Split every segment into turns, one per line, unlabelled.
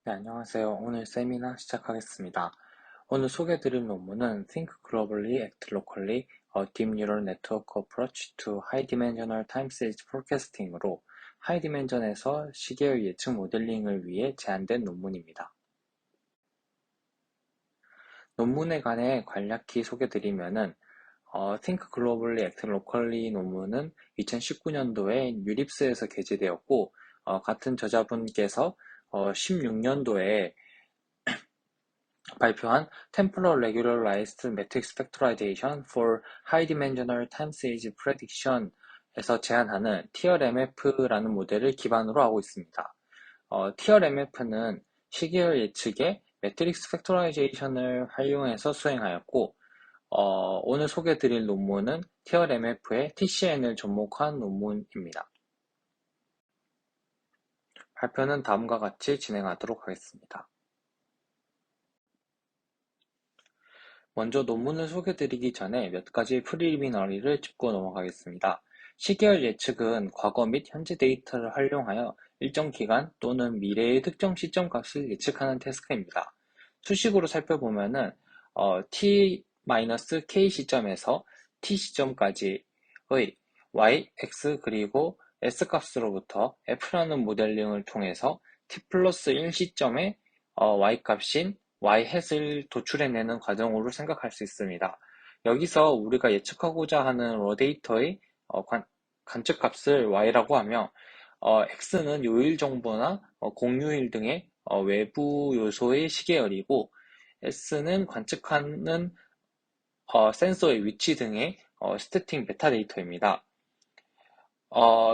네, 안녕하세요. 오늘 세미나 시작하겠습니다. 오늘 소개해드릴 논문은 Think Globally, Act Locally, A Deep Neural Network Approach to High Dimensional Time Series Forecasting으로 하이 디멘전에서 시계열 예측 모델링을 위해 제안된 논문입니다. 논문에 관해 간략히 소개드리면은 Think Globally, Act Locally 논문은 2019년도에 유립스에서 게재되었고 같은 저자분께서 16년도에 발표한 Temporal Regularized Matrix Factorization for High-Dimensional Time Series Prediction에서 제안하는 TRMF라는 모델을 기반으로 하고 있습니다. TRMF는 시계열 예측의 매트릭스 팩토라이제이션을 활용해서 수행하였고, 오늘 소개해드릴 논문은 TRMF의 TCN을 접목한 논문입니다. 발표는 다음과 같이 진행하도록 하겠습니다. 먼저 논문을 소개드리기 전에 몇 가지 프리리미너리를 짚고 넘어가겠습니다. 시계열 예측은 과거 및 현재 데이터를 활용하여 일정 기간 또는 미래의 특정 시점 값을 예측하는 태스크입니다. 수식으로 살펴보면은 t-k 시점에서 t 시점까지의 y, x 그리고 s 값으로부터 f라는 모델링을 통해서 t 플러스 1 시점의 y 값인 y햇을 도출해내는 과정으로 생각할 수 있습니다. 여기서 우리가 예측하고자 하는 데이터의 관측값을 y라고 하며 x는 요일 정보나 공휴일 등의 외부 요소의 시계열이고 s는 관측하는 센서의 위치 등의 스태틱 메타데이터입니다.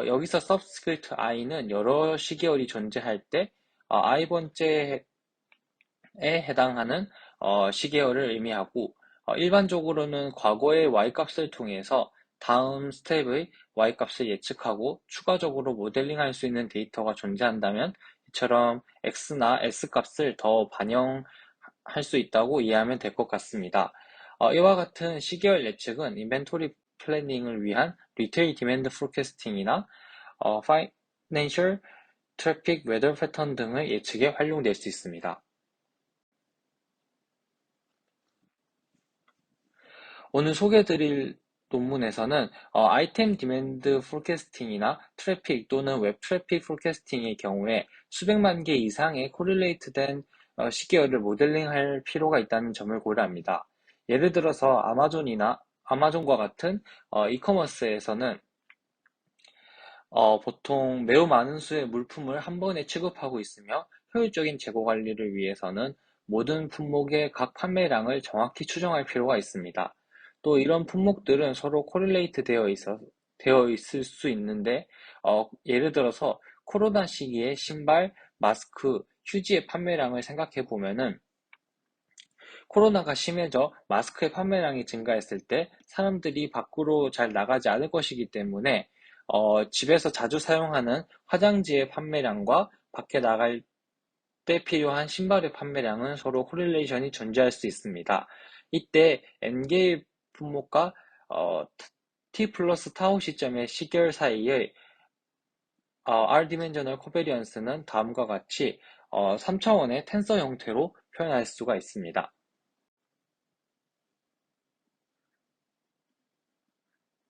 여기서 서브스크립트 i는 여러 시계열이 존재할 때 i번째에 해당하는 시계열을 의미하고 일반적으로는 과거의 y값을 통해서 다음 스텝의 y값을 예측하고 추가적으로 모델링할 수 있는 데이터가 존재한다면 이처럼 x나 s값을 더 반영할 수 있다고 이해하면 될 것 같습니다. 이와 같은 시계열 예측은 인벤토리 플래닝을 위한 리테일 디맨드 포캐스팅이나 파이낸셜 트래픽 웨더 패턴 등의 예측에 활용될 수 있습니다. 오늘 소개해드릴 논문에서는 아이템 디맨드 포캐스팅이나 트래픽 또는 웹 트래픽 포캐스팅의 경우에 수백만 개 이상의 코릴레이트된 시계열을 모델링할 필요가 있다는 점을 고려합니다. 예를 들어서 아마존과 같은 이커머스에서는 보통 매우 많은 수의 물품을 한 번에 취급하고 있으며 효율적인 재고 관리를 위해서는 모든 품목의 각 판매량을 정확히 추정할 필요가 있습니다. 또 이런 품목들은 서로 코릴레이트 되어 있을 수 있는데, 예를 들어서 코로나 시기에 신발, 마스크, 휴지의 판매량을 생각해 보면은 코로나가 심해져 마스크의 판매량이 증가했을 때 사람들이 밖으로 잘 나가지 않을 것이기 때문에 집에서 자주 사용하는 화장지의 판매량과 밖에 나갈 때 필요한 신발의 판매량은 서로 코릴레이션이 존재할 수 있습니다. 이때 n개의 품목과 t 플러스 타우 시점의 시계열 사이의 r-dimensional covariance는 다음과 같이 3차원의 텐서 형태로 표현할 수가 있습니다.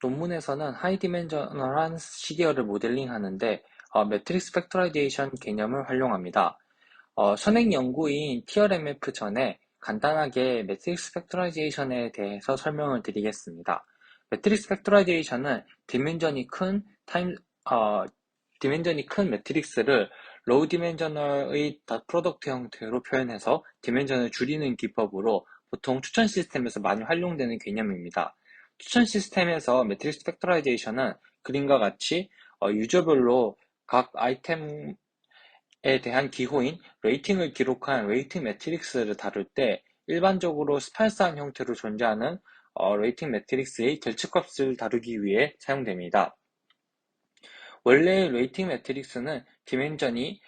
논문에서는 하이디멘저널한 시계열을 모델링하는데 매트릭스 팩토라이제이션 개념을 활용합니다. 선행 연구인 TRMF 전에 간단하게 매트릭스 팩토라이제이션에 대해서 설명을 드리겠습니다. 매트릭스 팩토라이제이션은 디멘전이 큰 매트릭스를 로우 디멘저널의 닷 프로덕트 형태로 표현해서 디멘전을 줄이는 기법으로 보통 추천 시스템에서 많이 활용되는 개념입니다. 추천 시스템에서 매트릭스 팩토라이제이션은 그림과 같이 유저별로 각 아이템에 대한 기호인 레이팅을 기록한 레이팅 매트릭스를 다룰 때 일반적으로 스팔스한 형태로 존재하는 레이팅 매트릭스의 결측값을 다루기 위해 사용됩니다. 원래 레이팅 매트릭스는 디멘전이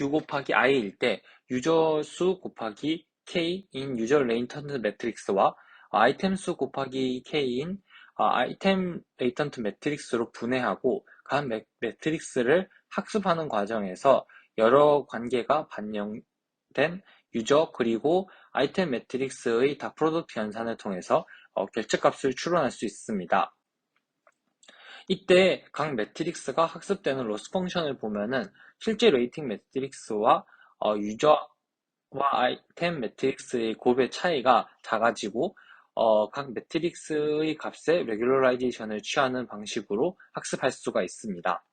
U 곱하기 i일 때 유저 수 곱하기 k인 유저 레이턴트 매트릭스와 아이템 수 곱하기 k인 아이템 레이턴트 매트릭스로 분해하고 각 매트릭스를 학습하는 과정에서 여러 관계가 반영된 유저 그리고 아이템 매트릭스의 닷프로덕트 연산을 통해서 결제값을 추론할 수 있습니다. 이때 각 매트릭스가 학습되는 로스 펑션을 보면은 실제 레이팅 매트릭스와 유저와 아이템 매트릭스의 곱의 차이가 작아지고 각 매트릭스의 값의 레귤러라이제이션을 취하는 방식으로 학습할 수가 있습니다.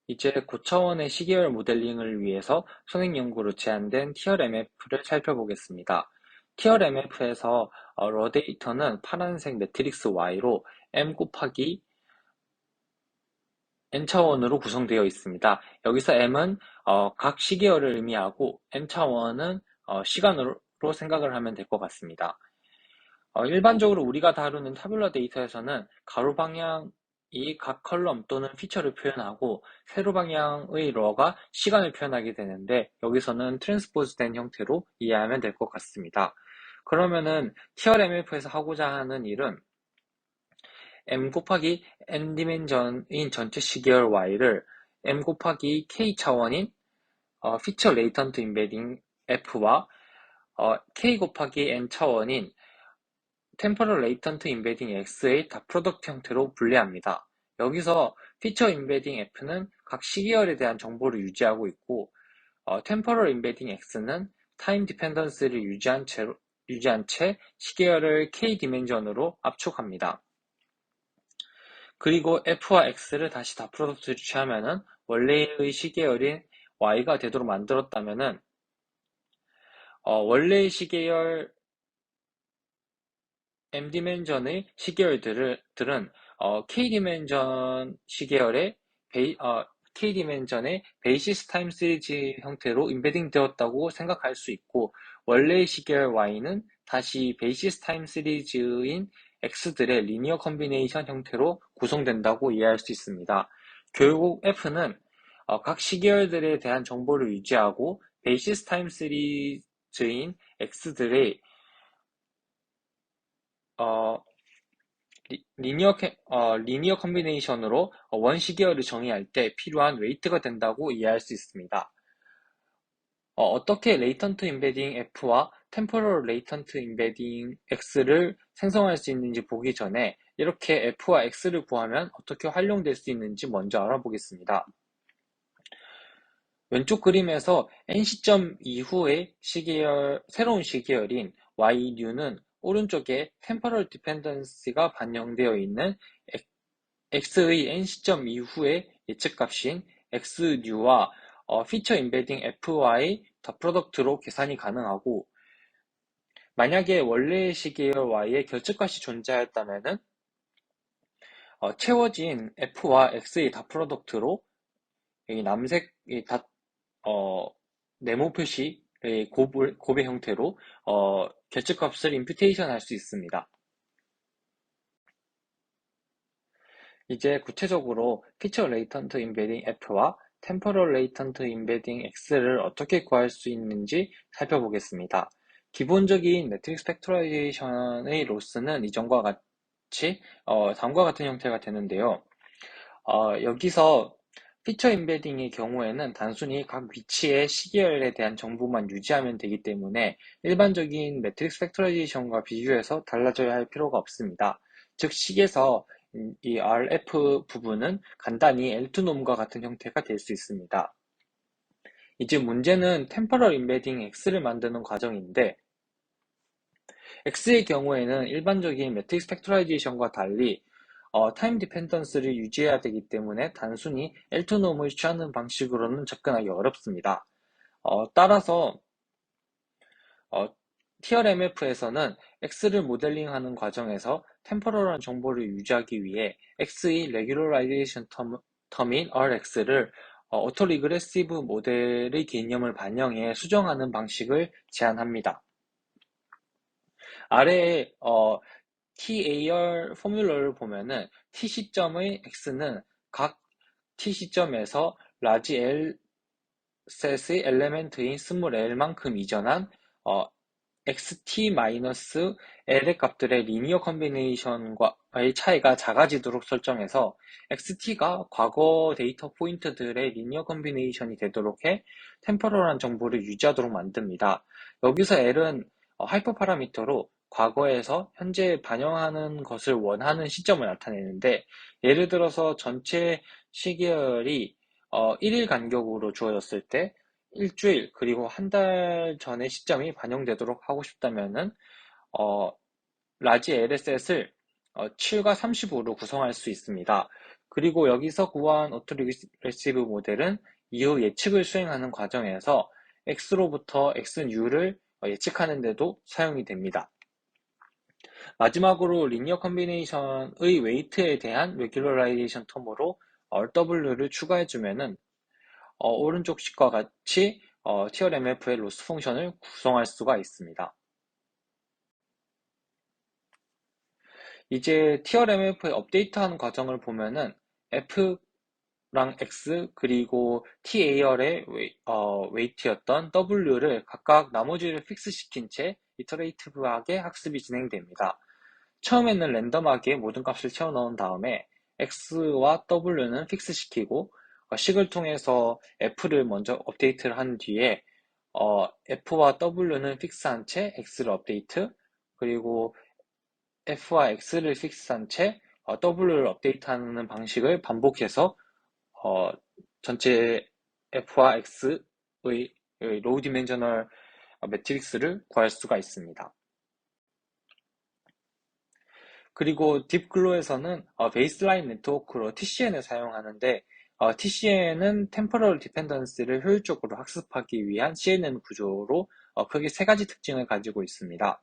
이제 고차원의 시계열 모델링을 위해서 선행연구로 제안된 TRMF를 살펴보겠습니다. TRMF에서 러데이터는 파란색 매트릭스 Y로 M 곱하기 n차원으로 구성되어 있습니다. 여기서 m은 각 시계열을 의미하고 n차원은 시간으로 생각을 하면 될 것 같습니다. 일반적으로 우리가 다루는 타뷸러 데이터에서는 가로 방향이 각 컬럼 또는 피처를 표현하고 세로 방향의 러가 시간을 표현하게 되는데 여기서는 트랜스포즈된 형태로 이해하면 될 것 같습니다. 그러면은 TRMF에서 하고자 하는 일은 m 곱하기 n 디멘전인 전체 시계열 y를 m 곱하기 k 차원인 피처 레이턴트 임베딩 f와 k 곱하기 n 차원인 템포럴 레이턴트 임베딩 x의 닷프로덕트 형태로 분리합니다. 여기서 피처 임베딩 f는 각 시계열에 대한 정보를 유지하고 있고 템포럴 임베딩 x는 타임 디펜던스를 유지한 채 시계열을 k 디멘전으로 압축합니다. 그리고 f와 x를 다시 닷프로덕트로 취하면은 원래의 시계열인 y가 되도록 만들었다면은 원래의 시계열 m 디멘전의 시계열들은 k 디멘전 시계열의 k 디멘전의 베이시스 타임 시리즈 형태로 임베딩 되었다고 생각할 수 있고 원래의 시계열 y는 다시 베이시스 타임 시리즈인 x들의 리니어 컨비네이션 형태로 구성된다고 이해할 수 있습니다. 결국 f는 각 시계열들에 대한 정보를 유지하고 베이시스 타임 시리즈인 x들의 리니어 컨비네이션으로 원 시계열을 정의할 때 필요한 웨이트가 된다고 이해할 수 있습니다. 어떻게 레이턴트 임베딩 F와 템포럴 레이턴트 임베딩 X를 생성할 수 있는지 보기 전에 이렇게 F와 X를 구하면 어떻게 활용될 수 있는지 먼저 알아보겠습니다. 왼쪽 그림에서 N시점 이후의 새로운 시계열인 Y뉴는 오른쪽에 템포럴 디펜던시가 반영되어 있는 X의 N시점 이후의 예측값인 X뉴와 피처 임베딩 F와의 덧프로덕트로 계산이 가능하고 만약에 원래의 시계열 Y에 결집값이 존재하였다면 채워진 F와 X의 덧프로덕트로 여기 남색 네모 표시의 곱의 형태로 결집값을 임퓨테이션 할 수 있습니다. 이제 구체적으로 피처 레이턴트 임베딩 F와 템포럴 레이턴트 임베딩 X를 어떻게 구할 수 있는지 살펴보겠습니다. 기본적인 매트릭스 팩토라이제이션의 로스는 이전과 같이 다음과 같은 형태가 되는데요. 여기서 피처 임베딩의 경우에는 단순히 각 위치의 시계열에 대한 정보만 유지하면 되기 때문에 일반적인 매트릭스 팩토라이제이션과 비교해서 달라져야 할 필요가 없습니다. 즉 식에서 이 RF 부분은 간단히 L2놈과 같은 형태가 될 수 있습니다. 이제 문제는 템포럴 임베딩 X를 만드는 과정인데 X의 경우에는 일반적인 매트릭스 팩토라이제이션과 달리 타임 디펜던스를 유지해야 되기 때문에 단순히 L2놈을 취하는 방식으로는 접근하기 어렵습니다. 따라서 TRMF에서는 X를 모델링하는 과정에서 템포럴한 정보를 유지하기 위해 X의 레귤러라이제이션 텀인 Rx를 오토리그레시브 모델의 개념을 반영해 수정하는 방식을 제안합니다. 아래에 TAR 포뮬러를 보면은 T 시점의 X는 각 T 시점에서 라지 L 셋의 엘레멘트인 스몰 L만큼 이전한 xt-l의 값들의 리니어 컨비네이션과의 차이가 작아지도록 설정해서 xt가 과거 데이터 포인트들의 리니어 컨비네이션이 되도록 해 템포럴한 정보를 유지하도록 만듭니다. 여기서 L은 하이퍼 파라미터로 과거에서 현재에 반영하는 것을 원하는 시점을 나타내는데, 예를 들어서 전체 시계열이 1일 간격으로 주어졌을 때 일주일 그리고 한 달 전의 시점이 반영되도록 하고 싶다면은 어, 라지 LSS를 7과 35로 구성할 수 있습니다. 그리고 여기서 구한 오토리그레시브 모델은 이후 예측을 수행하는 과정에서 X로부터 XNU를 예측하는 데도 사용이 됩니다. 마지막으로 리니어 컨비네이션의 웨이트에 대한 레귤러라이제이션 텀으로 RW를 추가해주면은 오른쪽 식과 같이 TRMF의 로스 펑션을 구성할 수가 있습니다. 이제 TRMF의 업데이트하는 과정을 보면은 F랑 X 그리고 TAR의 웨이트였던 W를 각각 나머지를 픽스시킨 채 이터레이티브하게 학습이 진행됩니다. 처음에는 랜덤하게 모든 값을 채워 넣은 다음에 X와 W는 픽스시키고 식을 통해서 F를 먼저 업데이트를 한 뒤에 F와 W는 픽스한 채 X를 업데이트, 그리고 F와 X를 픽스한 채 W를 업데이트하는 방식을 반복해서 어, 전체 F와 X의 로우 디멘셔널 매트릭스를 구할 수가 있습니다. 그리고 딥글로에서는 베이스라인 네트워크로 TCN을 사용하는데, TCN은 템포럴 디펜던스를 효율적으로 학습하기 위한 CNN 구조로 크게 세 가지 특징을 가지고 있습니다.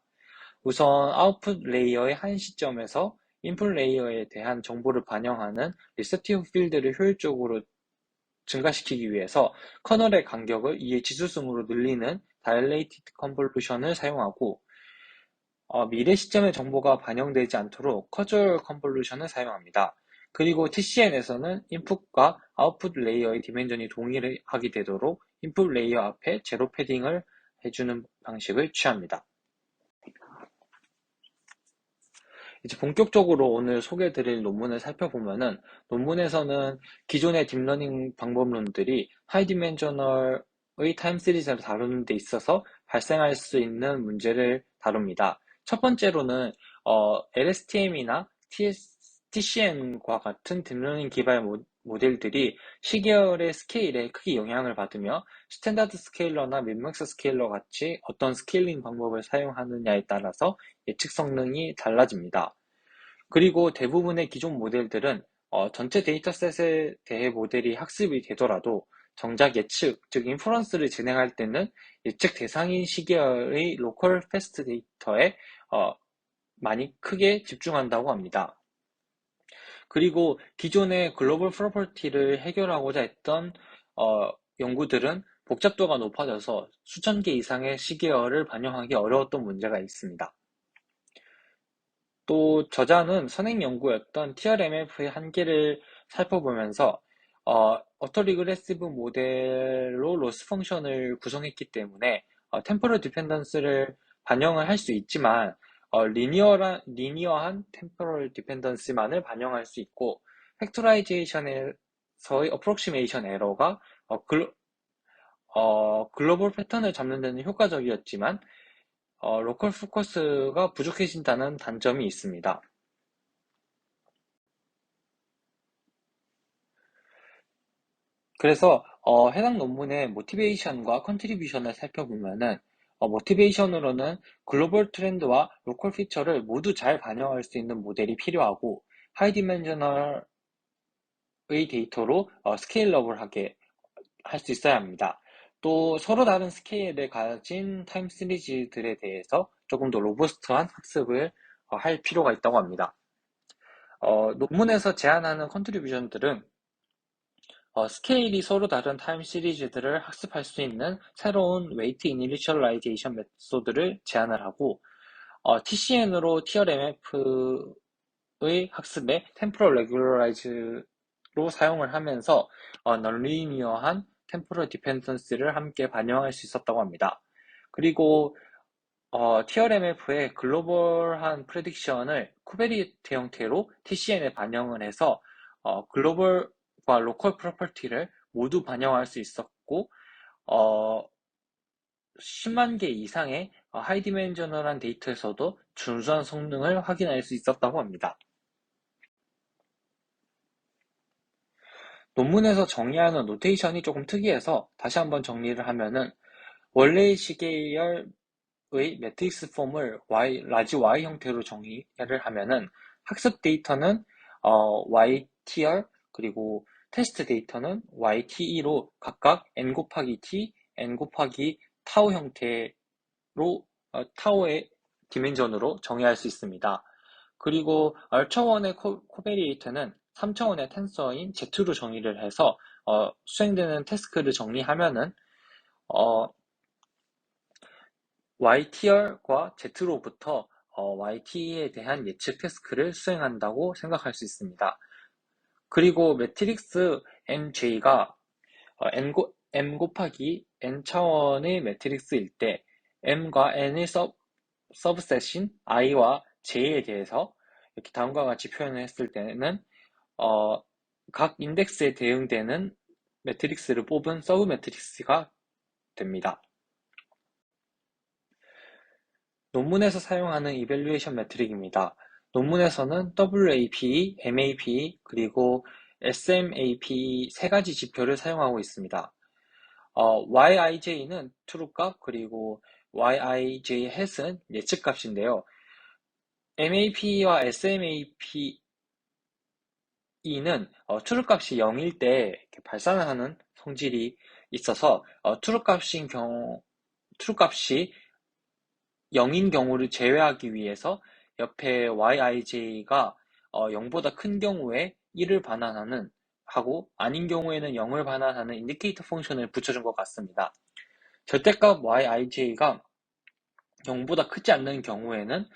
우선 아웃풋 레이어의 한 시점에서 인풋 레이어에 대한 정보를 반영하는 리셉티브 필드를 효율적으로 증가시키기 위해서 커널의 간격을 이의 지수승으로 늘리는 다일레이티드 컨볼루션을 사용하고, 미래 시점의 정보가 반영되지 않도록 커주얼 컨볼루션을 사용합니다. 그리고 TCN에서는 인풋과 아웃풋 레이어의 디멘전이 동일하게 되도록 인풋 레이어 앞에 제로 패딩을 해주는 방식을 취합니다. 이제 본격적으로 오늘 소개해드릴 논문을 살펴보면은, 논문에서는 기존의 딥러닝 방법론들이 하이 디멘셔널의 타임 시리즈를 다루는 데 있어서 발생할 수 있는 문제를 다룹니다. 첫 번째로는 LSTM이나 TCN과 같은 딥러닝 기반 모델들이 시계열의 스케일에 크게 영향을 받으며, 스탠다드 스케일러나 민맥스 스케일러 같이 어떤 스케일링 방법을 사용하느냐에 따라서 예측 성능이 달라집니다. 그리고 대부분의 기존 모델들은 전체 데이터셋에 대해 모델이 학습이 되더라도 정작 예측, 즉 인퍼런스를 진행할 때는 예측 대상인 시계열의 로컬 패스트 데이터에 많이 크게 집중한다고 합니다. 그리고 기존의 글로벌 프로퍼티를 해결하고자 했던 연구들은 복잡도가 높아져서 수천 개 이상의 시계열을 반영하기 어려웠던 문제가 있습니다. 또 저자는 선행 연구였던 TRMF의 한계를 살펴보면서 오토리그레시브 모델로 로스 펑션을 구성했기 때문에 템포럴 디펜던스를 반영을 할 수 있지만 리니어한 템포럴 디펜던스만을 반영할 수 있고, 팩토라이제이션에서의 어프록시메이션 에러가 글로벌 패턴을 잡는 데는 효과적이었지만 로컬 포커스가 부족해진다는 단점이 있습니다. 그래서 해당 논문의 모티베이션과 컨트리뷰션을 살펴보면은, 모티베이션으로는 글로벌 트렌드와 로컬 피처를 모두 잘 반영할 수 있는 모델이 필요하고, 하이 디멘셔널의 데이터로 스케일러블하게 할 수 있어야 합니다. 또 서로 다른 스케일을 가진 타임 시리즈들에 대해서 조금 더 로버스트한 학습을 할 필요가 있다고 합니다. 논문에서 제안하는 컨트리뷰션들은 스케일이 서로 다른 타임 시리즈들을 학습할 수 있는 새로운 웨이트 이니셜라이제이션 메소드를 제안을 하고, TCN으로 TRMF의 학습에 템포럴 레귤러라이즈로 사용을 하면서 넌리니어한 템포럴 디펜던스를 함께 반영할 수 있었다고 합니다. 그리고 TRMF의 글로벌한 프레딕션을 코베리트 형태로 TCN에 반영을 해서 글로벌과 로컬 프로퍼티를 모두 반영할 수 있었고, 어, 10만 개 이상의 하이 디멘셔널한 데이터에서도 준수한 성능을 확인할 수 있었다고 합니다. 논문에서 정의하는 노테이션이 조금 특이해서 다시 한번 정리를 하면은, 원래의 시계열의 매트릭스 폼을 라지 Y 형태로 정의를 하면은 학습 데이터는 YTR, 그리고 테스트 데이터는 YTE로 각각 n 곱하기 t, n 곱하기 타우 형태로 타우의 디멘전으로 정의할 수 있습니다. 그리고 얼처원의 코베리에이터는 3차원의 텐서인 Z로 정의를 해서 수행되는 태스크를 정리하면은 YTR과 Z로부터 YT에 대한 예측 태스크를 수행한다고 생각할 수 있습니다. 그리고 매트릭스 MJ가 M 곱하기 N 차원의 매트릭스일 때 M과 N의 서브셋인 I와 J에 대해서 이렇게 다음과 같이 표현을 했을 때는 각 인덱스에 대응되는 매트릭스를 뽑은 서브 매트릭스가 됩니다. 논문에서 사용하는 이밸루에이션 매트릭입니다. 논문에서는 WAPE, MAPE, 그리고 SMAPE 세 가지 지표를 사용하고 있습니다. YIJ는 true값, 그리고 YIJ hat은 예측값인데요. MAPE와 SMAPE는 true값이 0일 때 발산을 하는 성질이 있어서 true값이 0인 경우를 제외하기 위해서 옆에 yij가 0보다 큰 경우에 1을 반환하는 하고 아닌 경우에는 0을 반환하는 인디케이터 펑션을 붙여준 것 같습니다. 절대값 yij가 0보다 크지 않는 경우는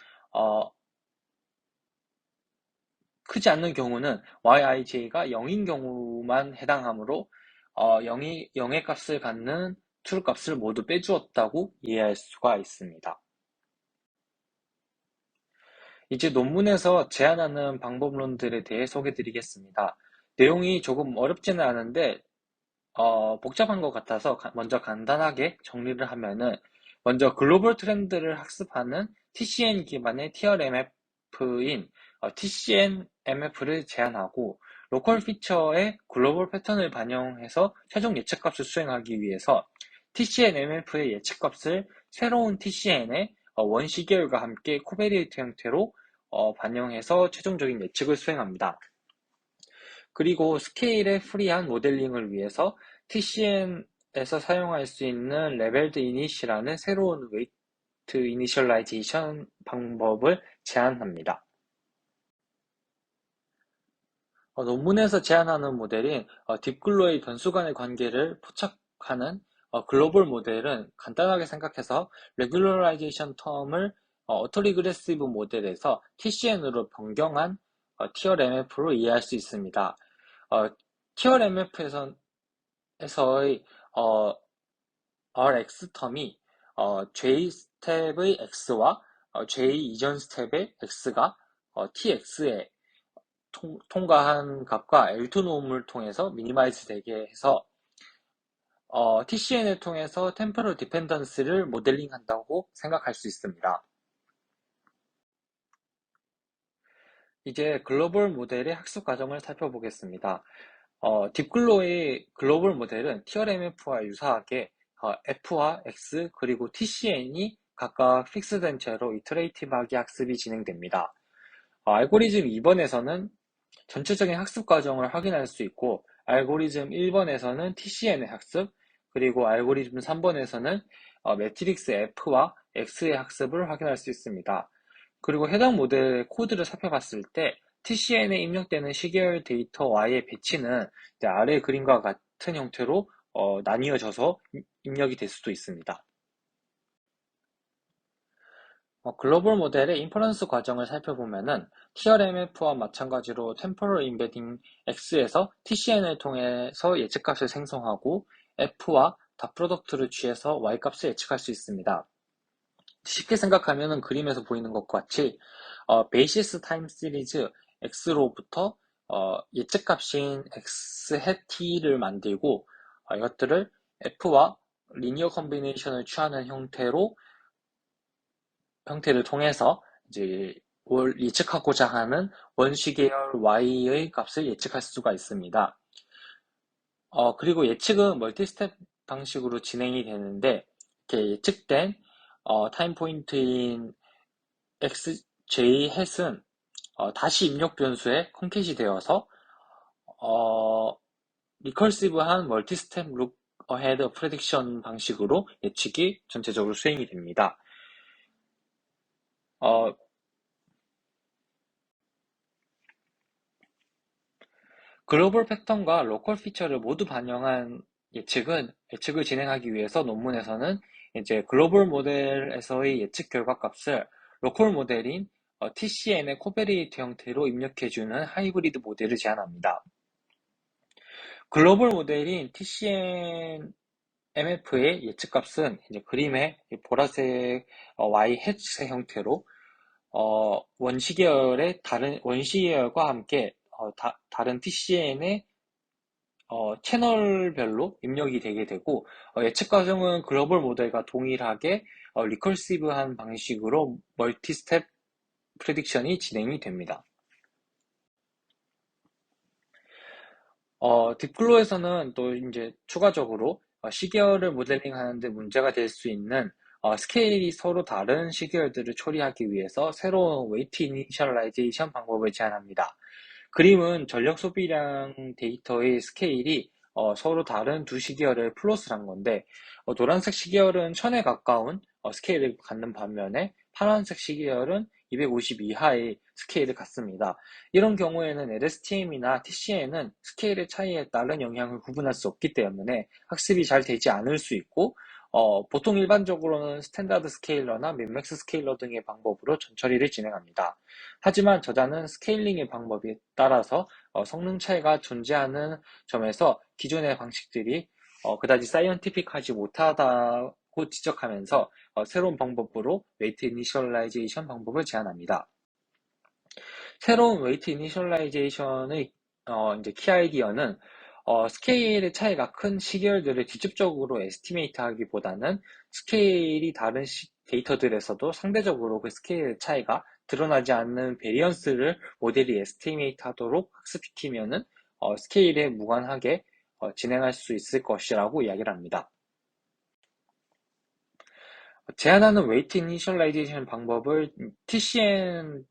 yij가 0인 경우만 해당하므로 0의 값을 갖는 true 값을 모두 빼주었다고 이해할 수가 있습니다. 이제 논문에서 제안하는 방법론들에 대해 소개드리겠습니다. 내용이 조금 어렵지는 않은데 복잡한 것 같아서 먼저 간단하게 정리를 하면은, 먼저 글로벌 트렌드를 학습하는 TCN 기반의 TRMF인 TCNMF를 제안하고, 로컬 피처의 글로벌 패턴을 반영해서 최종 예측값을 수행하기 위해서 TCNMF의 예측값을 새로운 TCN의 원시계열과 함께 코베리에이트 형태로 반영해서 최종적인 예측을 수행합니다. 그리고 스케일의 프리한 모델링을 위해서 TCN에서 사용할 수 있는 레벨드 이닛이라는 새로운 웨이트 이니셜라이제이션 방법을 제안합니다. 논문에서 제안하는 모델인 딥글로의 변수 간의 관계를 포착하는 글로벌 모델은 간단하게 생각해서 레귤러라이제이션 텀을 어토리그레시브 모델에서 TCN으로 변경한 TRMF로 이해할 수 있습니다. TRMF에서의 RX 텀이 J 스텝의 X와 J 이전 스텝의 X가 TX에 통과한 값과 L2 노음을 통해서 미니마이즈 되게 해서 TCN을 통해서 템포럴 디펜던스를 모델링 한다고 생각할 수 있습니다. 이제 글로벌 모델의 학습 과정을 살펴보겠습니다. 딥글로의 글로벌 모델은 TRMF와 유사하게 F와 X 그리고 TCN이 각각 픽스된 채로 이터레이티브하게 학습이 진행됩니다. 알고리즘 2번에서는 전체적인 학습 과정을 확인할 수 있고, 알고리즘 1번에서는 TCN의 학습, 그리고 알고리즘 3번에서는 매트릭스 F와 X의 학습을 확인할 수 있습니다. 그리고 해당 모델의 코드를 살펴봤을 때 TCN에 입력되는 시계열 데이터 Y의 배치는 아래 그림과 같은 형태로 나뉘어져서 입력이 될 수도 있습니다. 글로벌 모델의 인퍼런스 과정을 살펴보면은 TRMF와 마찬가지로 템포럴 임베딩 X에서 TCN을 통해서 예측값을 생성하고 F와 닷 프로덕트를 취해서 Y값을 예측할 수 있습니다. 쉽게 생각하면은 그림에서 보이는 것과 같이 베이시스 타임 시리즈 x로부터 예측값인 x hat t를 만들고 이것들을 f와 리니어 컨비네이션을 취하는 형태를 통해서 이제 예측하고자 하는 원시계열 y의 값을 예측할 수가 있습니다. 그리고 예측은 멀티스텝 방식으로 진행이 되는데, 이렇게 예측된 타임 포인트인 xj hat은 다시 입력 변수에 컨캣이 되어서 어, 리컬시브한 멀티스텝 룩 어헤드 프레딕션 방식으로 예측이 전체적으로 수행이 됩니다. 어, 글로벌 패턴과 로컬 피처를 모두 반영한 예측을 진행하기 위해서 논문에서는 이제 글로벌 모델에서의 예측 결과값을 로컬 모델인 TCN의 코베리에이터 형태로 입력해주는 하이브리드 모델을 제안합니다. 글로벌 모델인 TCN MF의 예측값은 이제 그림의 보라색 Y 해치 형태로 원시계열과 함께 다른 TCN의 채널별로 입력이 되게 되고 예측 과정은 글로벌 모델과 동일하게 리커시브한 방식으로 멀티 스텝 프레딕션이 진행이 됩니다. 딥글로에서는 또 이제 추가적으로 시계열을 모델링 하는데 문제가 될 수 있는 스케일이 서로 다른 시계열들을 처리하기 위해서 새로운 웨이트 이니셜라이제이션 방법을 제안합니다. 그림은 전력 소비량 데이터의 스케일이 서로 다른 두 시계열을 플롯을 한 건데, 노란색 시계열은 1000에 가까운 스케일을 갖는 반면에 파란색 시계열은 250 이하의 스케일을 갖습니다. 이런 경우에는 LSTM이나 TCN은 스케일의 차이에 따른 영향을 구분할 수 없기 때문에 학습이 잘 되지 않을 수 있고, 보통 일반적으로는 스탠다드 스케일러나 민맥스 스케일러 등의 방법으로 전처리를 진행합니다. 하지만 저자는 스케일링의 방법에 따라서 성능 차이가 존재하는 점에서 기존의 방식들이 그다지 사이언티픽하지 못하다고 지적하면서 새로운 방법으로 웨이트 이니셜라이제이션 방법을 제안합니다. 새로운 웨이트 이니셜라이제이션의 이제 키 아이디어는 스케일의 차이가 큰 시계열들을 직접적으로 에스티메이트하기보다는 스케일이 다른 데이터들에서도 상대적으로 그 스케일의 차이가 드러나지 않는 베리언스를 모델이 에스티메이트하도록 학습시키면은 스케일에 무관하게 진행할 수 있을 것이라고 이야기를 합니다. 제안하는 웨이트 이니셜라이제이션 방법을 TCN의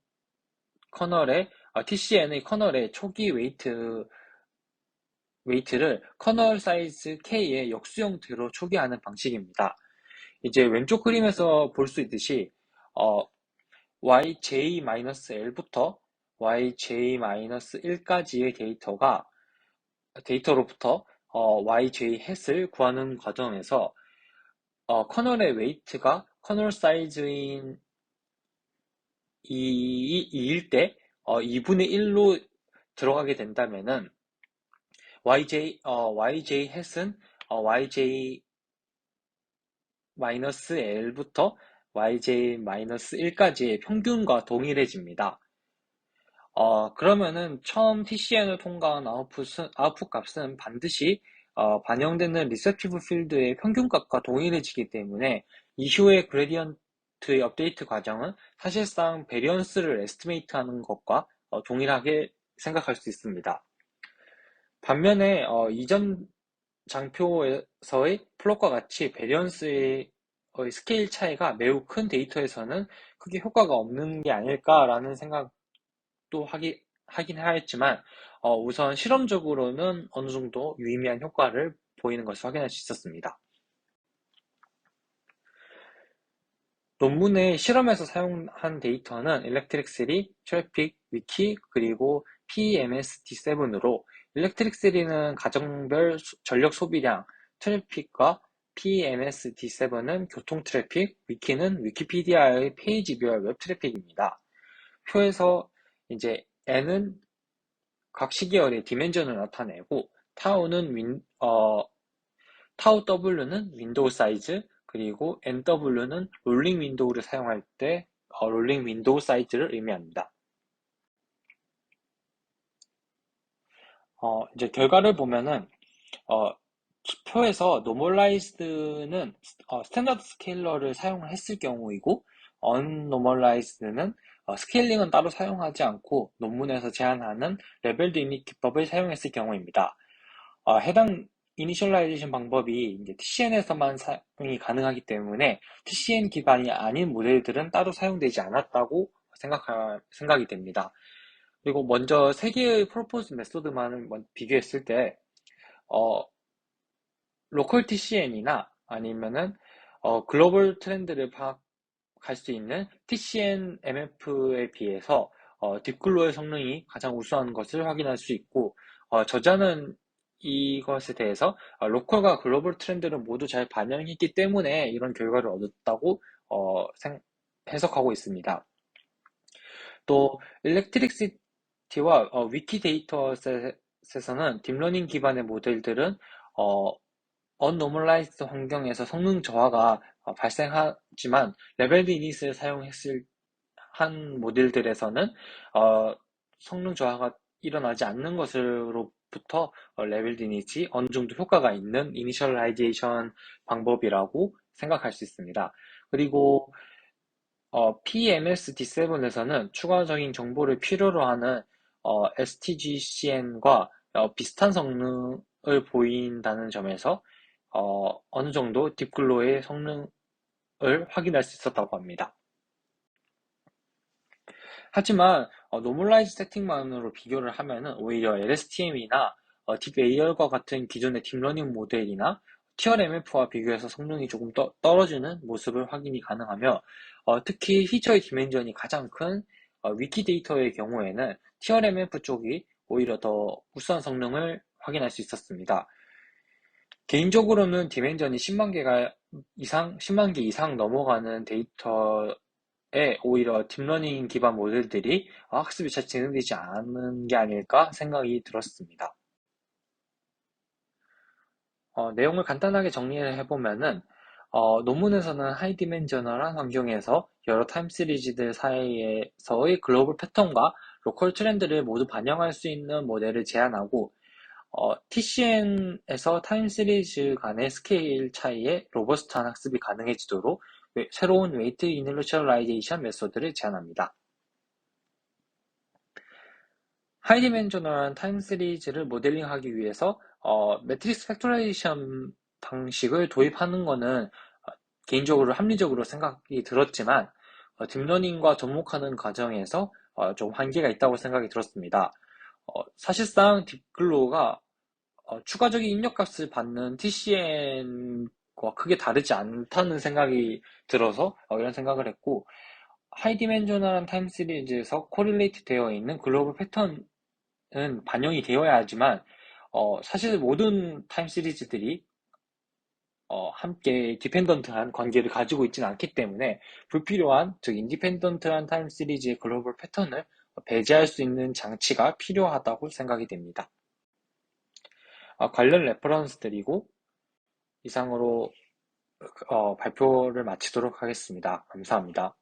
커널의 초기 웨이트를 커널 사이즈 K의 역수 형태로 초기화하는 방식입니다. 이제 왼쪽 그림에서 볼 수 있듯이 yj-l부터 yj-1까지의 데이터로부터 yj hat을 구하는 과정에서 커널의 웨이트가 커널 사이즈인 2일 때 2분의 1로 들어가게 된다면은 yj hat은 yj-l부터 yj-1까지의 평균과 동일해집니다. 그러면은 처음 TCN을 통과한 아웃풋 값은 반드시 반영되는 리셉티브 필드의 평균값과 동일해지기 때문에 이후의 그레디언트의 업데이트 과정은 사실상 베리언스를 에스티메이트하는 것과 동일하게 생각할 수 있습니다. 반면에 이전 장표에서의 플롯과 같이 베리언스의 스케일 차이가 매우 큰 데이터에서는 크게 효과가 없는 게 아닐까라는 생각도 하긴 하였지만 우선 실험적으로는 어느 정도 유의미한 효과를 보이는 것을 확인할 수 있었습니다. 논문의 실험에서 사용한 데이터는 일렉트릭3, 트래픽, 위키, 그리고 PMSD7으로 일렉트릭3는 가정별 전력 소비량, 트래픽과 PMSD7은 교통 트래픽, 위키는 위키피디아의 페이지별 웹 트래픽입니다. 표에서 이제 N은 각 시계열의 디멘전을 나타내고 타우 W는 윈도우 사이즈, 그리고 NW는 롤링 윈도우를 사용할 때 롤링 윈도우 사이즈를 의미합니다. 이제 결과를 보면은 어, 표에서 normalized는 스탠다드 스케일러를 사용했을 경우이고 unnormalized는 스케일링은 따로 사용하지 않고 논문에서 제안하는 레벨드 이닛 기법을 사용했을 경우입니다. 해당 이니셜라이제이션 방법이 이제 TCN에서만 사용이 가능하기 때문에 TCN 기반이 아닌 모델들은 따로 사용되지 않았다고 생각이 됩니다. 그리고 먼저 세 개의 프로포즈 메소드만을 비교했을 때 로컬 TCN이나 아니면은 글로벌 트렌드를 파악할 수 있는 TCN MF에 비해서 딥글로의 성능이 가장 우수한 것을 확인할 수 있고 저자는 이것에 대해서 로컬과 글로벌 트렌드를 모두 잘 반영했기 때문에 이런 결과를 얻었다고 해석하고 있습니다. 또 일렉트릭시티와 위키데이터셋에서는 딥러닝 기반의 모델들은 unnormalized 환경에서 성능 저하가 발생하지만 레벨드 이닛을 사용했을 한 모델들에서는 성능 저하가 일어나지 않는 것으로부터 레벨드 이닛이 어느 정도 효과가 있는 이니셜라이제이션 방법이라고 생각할 수 있습니다. 그리고 PMS-D7에서는 추가적인 정보를 필요로 하는 STGCN과 비슷한 성능을 보인다는 점에서 어느 정도 딥글로의 성능을 확인할 수 있었다고 합니다. 하지만 노멀라이즈 세팅만으로 비교를 하면은 오히려 LSTM이나 딥AR과 같은 기존의 딥러닝 모델이나 TRMF와 비교해서 성능이 조금 떨어지는 모습을 확인이 가능하며 특히 피처의 디멘전이 가장 큰 위키데이터의 경우에는 TRMF 쪽이 오히려 더 우수한 성능을 확인할 수 있었습니다. 개인적으로는 디멘전이 10만 개 이상 넘어가는 데이터에 오히려 딥러닝 기반 모델들이 학습이 잘 진행되지 않은 게 아닐까 생각이 들었습니다. 내용을 간단하게 정리를 해보면은 논문에서는 하이 디멘저널한 환경에서 여러 타임 시리즈들 사이에서의 글로벌 패턴과 로컬 트렌드를 모두 반영할 수 있는 모델을 제안하고 TCN에서 타임 시리즈 간의 스케일 차이에 로버스트한 학습이 가능해지도록 새로운 웨이트 이니셜라이제이션 메소드를 제안합니다. 하이 디멘저널한 타임 시리즈를 모델링하기 위해서 매트릭스 팩토라이제이션 방식을 도입하는 것은 개인적으로 합리적으로 생각이 들었지만 딥러닝과 접목하는 과정에서 좀 한계가 있다고 생각이 들었습니다. 사실상 딥글로우가 추가적인 입력값을 받는 TCN과 크게 다르지 않다는 생각이 들어서 이런 생각을 했고 하이 디멘저널한 타임 시리즈에서 코릴레이트 되어 있는 글로벌 패턴은 반영이 되어야 하지만 사실 모든 타임 시리즈들이 함께 디펜던트한 관계를 가지고 있지는 않기 때문에 불필요한 즉 인디펜던트한 타임 시리즈의 글로벌 패턴을 배제할 수 있는 장치가 필요하다고 생각이 됩니다. 관련 레퍼런스 드리고 이상으로 발표를 마치도록 하겠습니다. 감사합니다.